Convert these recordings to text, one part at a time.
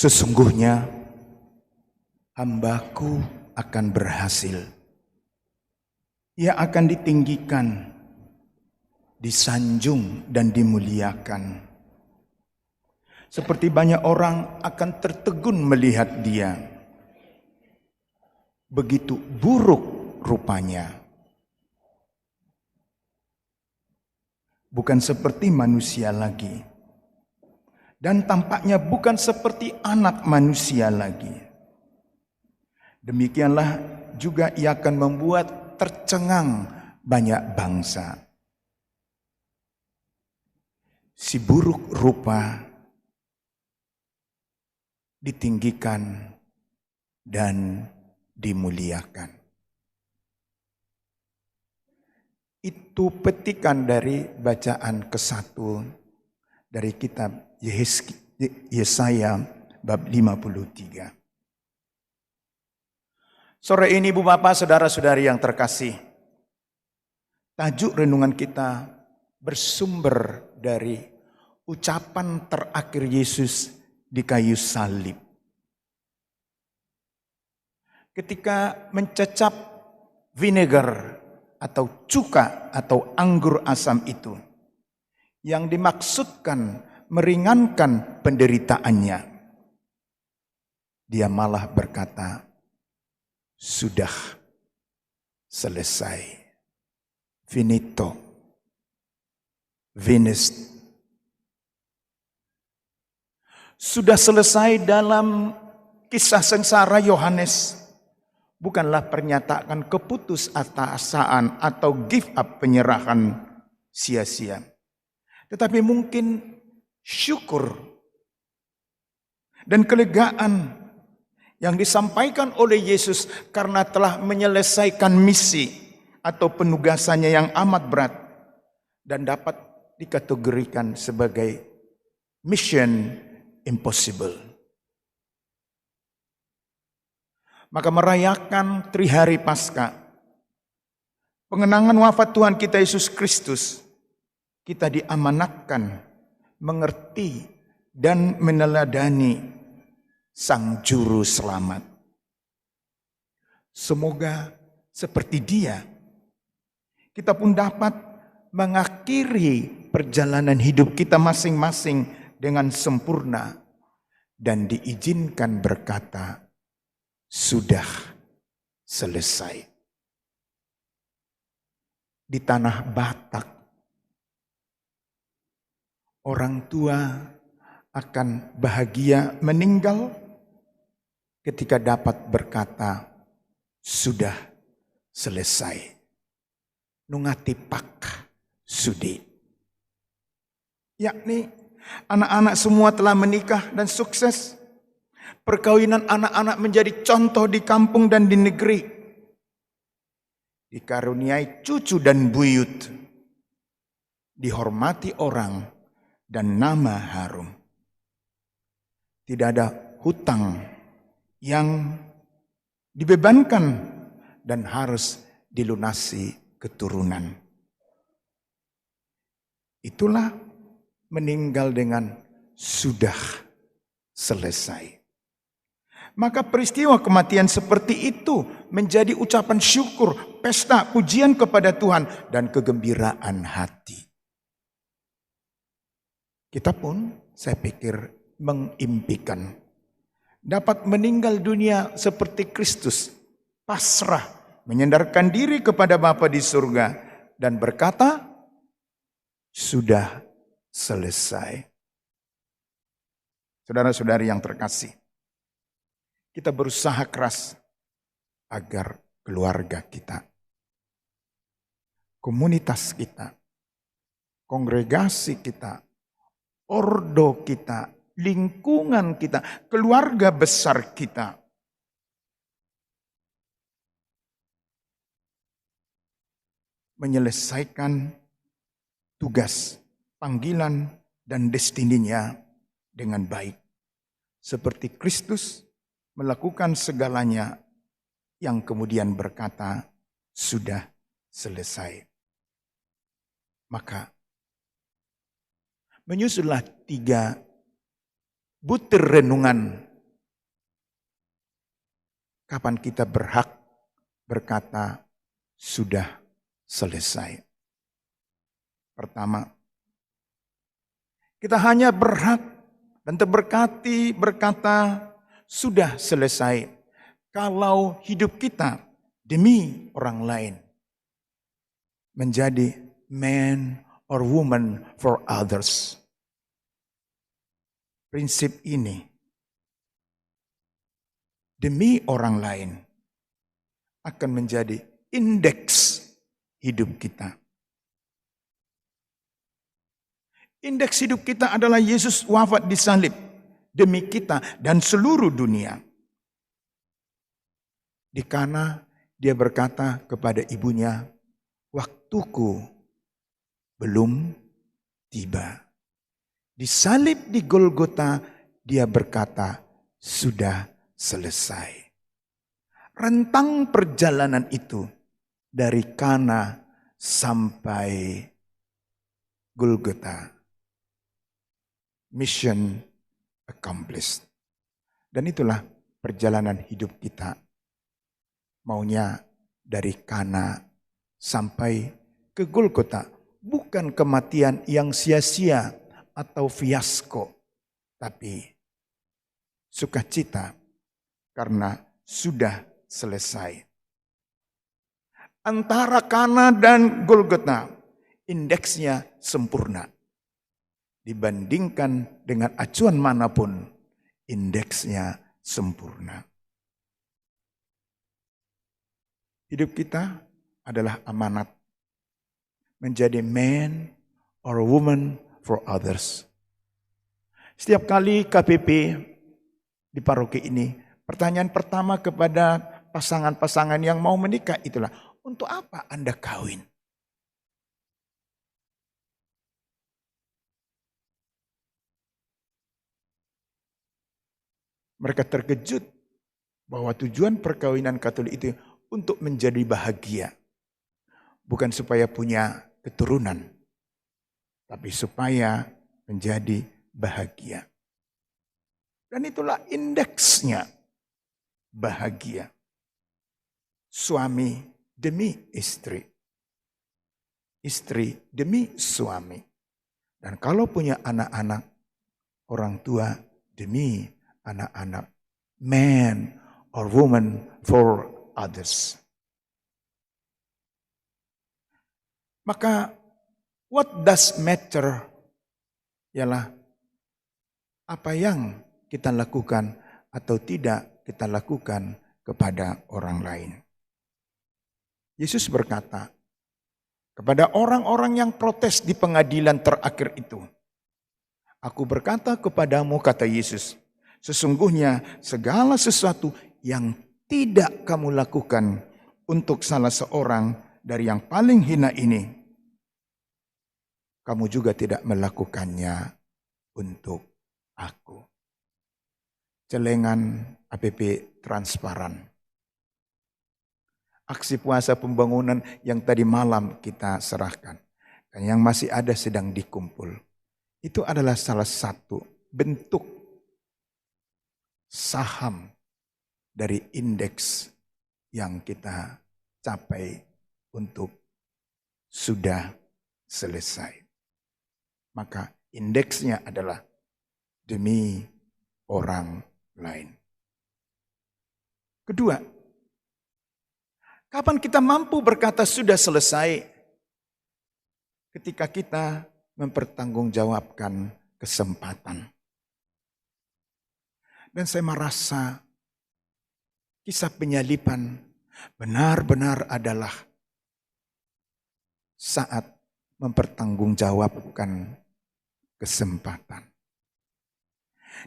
Sesungguhnya hambaku akan berhasil. Ia akan ditinggikan, disanjung dan dimuliakan. Seperti banyak orang akan tertegun melihat dia. Begitu buruk rupanya. Bukan seperti manusia lagi. Dan tampaknya bukan seperti anak manusia lagi. Demikianlah juga ia akan membuat tercengang banyak bangsa. Si buruk rupa ditinggikan dan dimuliakan. Itu petikan dari bacaan ke-1 dari kitab Yesaya bab 53. Sore ini Ibu Bapak, Saudara-saudari yang terkasih, tajuk renungan kita bersumber dari ucapan terakhir Yesus di kayu salib. Ketika mencecap vinegar atau cuka atau anggur asam itu, yang dimaksudkan meringankan penderitaannya, dia malah berkata, sudah selesai. Finito. Finished. Sudah selesai dalam kisah sengsara Yohanes. Bukanlah pernyataan keputusasaan atau give up, penyerahan sia-sia. Tetapi mungkin syukur dan kelegaan yang disampaikan oleh Yesus karena telah menyelesaikan misi atau penugasannya yang amat berat dan dapat dikategorikan sebagai mission impossible. Maka merayakan Trihari Paskah, pengenangan wafat Tuhan kita Yesus Kristus, kita diamanatkan mengerti dan meneladani Sang Juru Selamat. Semoga seperti Dia, kita pun dapat mengakhiri perjalanan hidup kita masing-masing dengan sempurna dan diizinkan berkata, sudah selesai. Di tanah Batak, orang tua akan bahagia meninggal ketika dapat berkata, sudah selesai. Nungatipak sudi. Yakni anak-anak semua telah menikah dan sukses. Perkawinan anak-anak menjadi contoh di kampung dan di negeri. Dikaruniai cucu dan buyut. Dihormati orang dan nama harum. Tidak ada hutang yang dibebankan dan harus dilunasi keturunan. Itulah meninggal dengan sudah selesai. Maka peristiwa kematian seperti itu menjadi ucapan syukur, pesta pujian kepada Tuhan dan kegembiraan hati. Kita pun saya pikir mengimpikan dapat meninggal dunia seperti Kristus, pasrah, menyandarkan diri kepada Bapa di surga dan berkata, sudah selesai. Saudara-saudari yang terkasih, kita berusaha keras agar keluarga kita, komunitas kita, kongregasi kita, ordo kita, lingkungan kita, keluarga besar kita menyelesaikan tugas, panggilan, dan destininya dengan baik. Seperti Kristus melakukan segalanya yang kemudian berkata, sudah selesai. Maka menyusullah 3 butir renungan kapan kita berhak berkata sudah selesai. Pertama, kita hanya berhak dan terberkati berkata sudah selesai kalau hidup kita demi orang lain menjadi man or woman for others. Prinsip ini demi orang lain akan menjadi indeks hidup kita. Indeks hidup kita adalah Yesus wafat di salib demi kita dan seluruh dunia. Di Kana dia berkata kepada ibunya, waktuku belum tiba. Di salib di Golgota dia berkata, sudah selesai. Rentang perjalanan itu dari Kana sampai Golgota. Mission accomplished. Dan itulah perjalanan hidup kita. Maunya dari Kana sampai ke Golgota. Bukan kematian yang sia-sia atau fiasko. Tapi sukacita karena sudah selesai. Antara Kana dan Golgota, indeksnya sempurna. Dibandingkan dengan acuan manapun, indeksnya sempurna. Hidup kita adalah amanat. Menjadi man or woman for others. Setiap kali KPP di paroki ini, pertanyaan pertama kepada pasangan-pasangan yang mau menikah itulah, untuk apa Anda kawin? Mereka terkejut bahwa tujuan perkawinan Katolik itu untuk menjadi bahagia. Bukan supaya punya keturunan, tapi supaya menjadi bahagia. Dan itulah indeksnya bahagia. Suami demi istri. Istri demi suami. Dan kalau punya anak-anak, orang tua demi anak-anak. Man or woman for others. Maka what does matter ialah apa yang kita lakukan atau tidak kita lakukan kepada orang lain. Yesus berkata kepada orang-orang yang protes di pengadilan terakhir itu, aku berkata kepadamu, kata Yesus, sesungguhnya segala sesuatu yang tidak kamu lakukan untuk salah seorang dari yang paling hina ini, kamu juga tidak melakukannya untuk aku. Celengan APP transparan. Aksi puasa pembangunan yang tadi malam kita serahkan. Dan yang masih ada sedang dikumpul. Itu adalah salah satu bentuk saham dari indeks yang kita capai untuk sudah selesai. Maka indeksnya adalah demi orang lain. Kedua, kapan kita mampu berkata sudah selesai? Ketika kita mempertanggungjawabkan kesempatan. Dan saya merasa kisah penyaliban benar-benar adalah saat mempertanggungjawabkan kesempatan.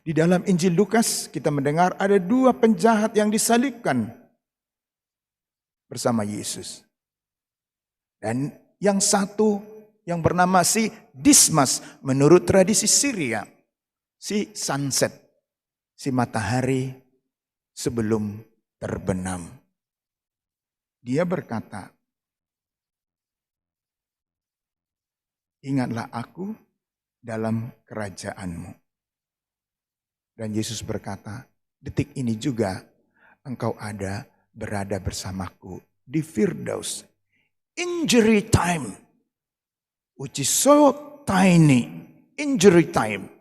Di dalam Injil Lukas kita mendengar ada dua penjahat yang disalibkan bersama Yesus. Dan yang satu yang bernama si Dismas menurut tradisi Syria, si sunset, si matahari sebelum terbenam. Dia berkata, ingatlah aku dalam kerajaanmu. Dan Yesus berkata, detik ini juga engkau berada bersamaku di Firdaus. Injury time, which is so tiny, injury time,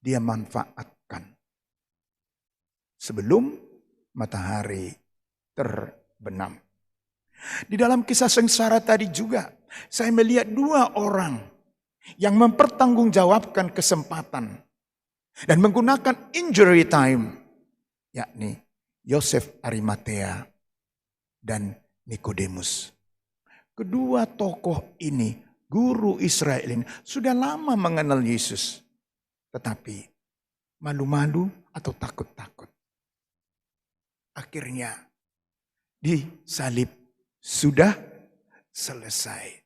dia manfaatkan sebelum matahari terbenam. Di dalam kisah sengsara tadi juga, saya melihat dua orang yang mempertanggungjawabkan kesempatan dan menggunakan injury time, yakni Yosef Arimatea dan Nikodemus. Kedua tokoh ini, guru Israel ini, sudah lama mengenal Yesus. Tetapi malu-malu atau takut-takut. Akhirnya disalib, sudah selesai.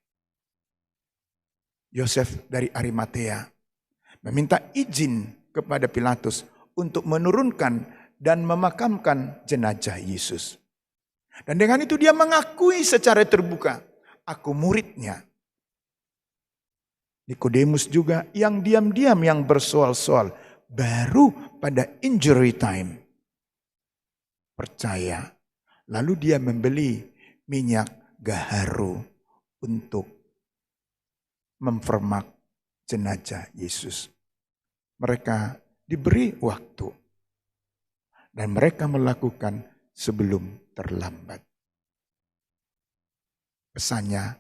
Yosef dari Arimatea meminta izin kepada Pilatus untuk menurunkan dan memakamkan jenazah Yesus. Dan dengan itu dia mengakui secara terbuka, aku muridnya. Nikodemus juga yang diam-diam yang bersoal-soal, baru pada injury time percaya. Lalu dia membeli minyak gaharu untuk mempermak jenazah Yesus. Mereka diberi waktu dan mereka melakukan sebelum terlambat. Pesannya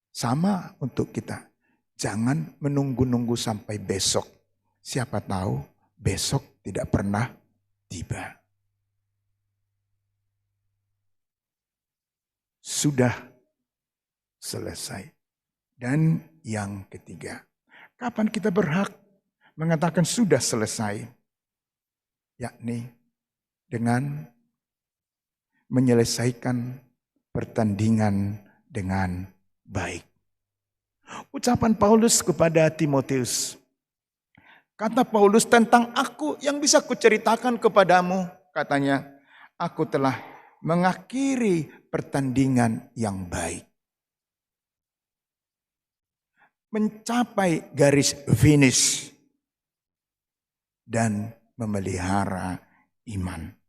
sama untuk kita. Jangan menunggu-nunggu sampai besok. Siapa tahu besok tidak pernah tiba. Sudah selesai. Dan yang ketiga, kapan kita berhak mengatakan sudah selesai? Yakni dengan menyelesaikan pertandingan dengan baik. Ucapan Paulus kepada Timotius. Kata Paulus tentang aku yang bisa kuceritakan kepadamu. Katanya, aku telah mengakhiri pertandingan yang baik. Mencapai garis finish. Dan memelihara iman.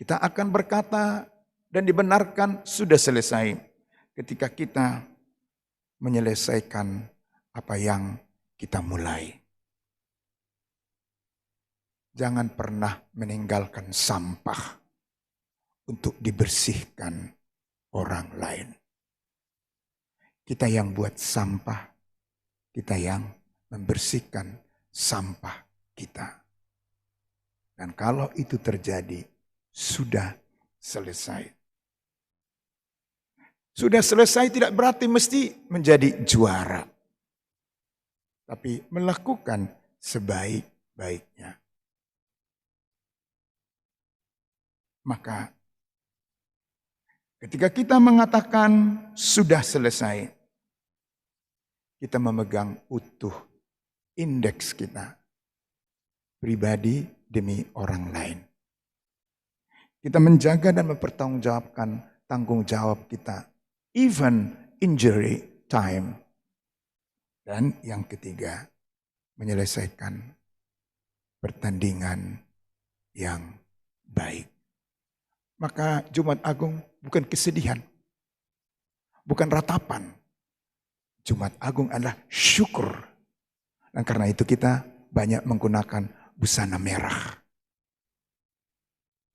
Kita akan berkata dan dibenarkan sudah selesai ketika kita menyelesaikan apa yang kita mulai. Jangan pernah meninggalkan sampah untuk dibersihkan orang lain. Kita yang buat sampah, kita yang membersihkan sampah kita. Dan kalau itu terjadi, sudah selesai. Sudah selesai tidak berarti mesti menjadi juara. Tapi melakukan sebaik-baiknya. Maka ketika kita mengatakan sudah selesai, kita memegang utuh indeks kita. Pribadi demi orang lain. Kita menjaga dan mempertanggungjawabkan tanggung jawab kita. Even injury time. Dan yang ketiga, menyelesaikan pertandingan yang baik. Maka Jumat Agung bukan kesedihan. Bukan ratapan. Jumat Agung adalah syukur. Dan karena itu kita banyak menggunakan busana merah.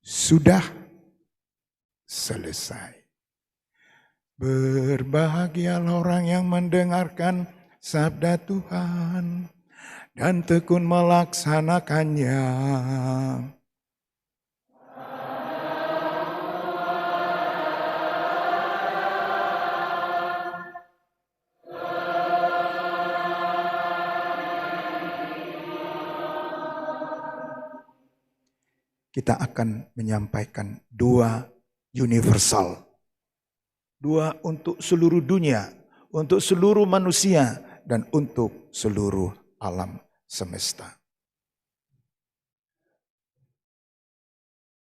Sudah selesai. Berbahagialah orang yang mendengarkan sabda Tuhan dan tekun melaksanakannya. Kita akan menyampaikan doa universal. Doa untuk seluruh dunia, untuk seluruh manusia, dan untuk seluruh alam semesta.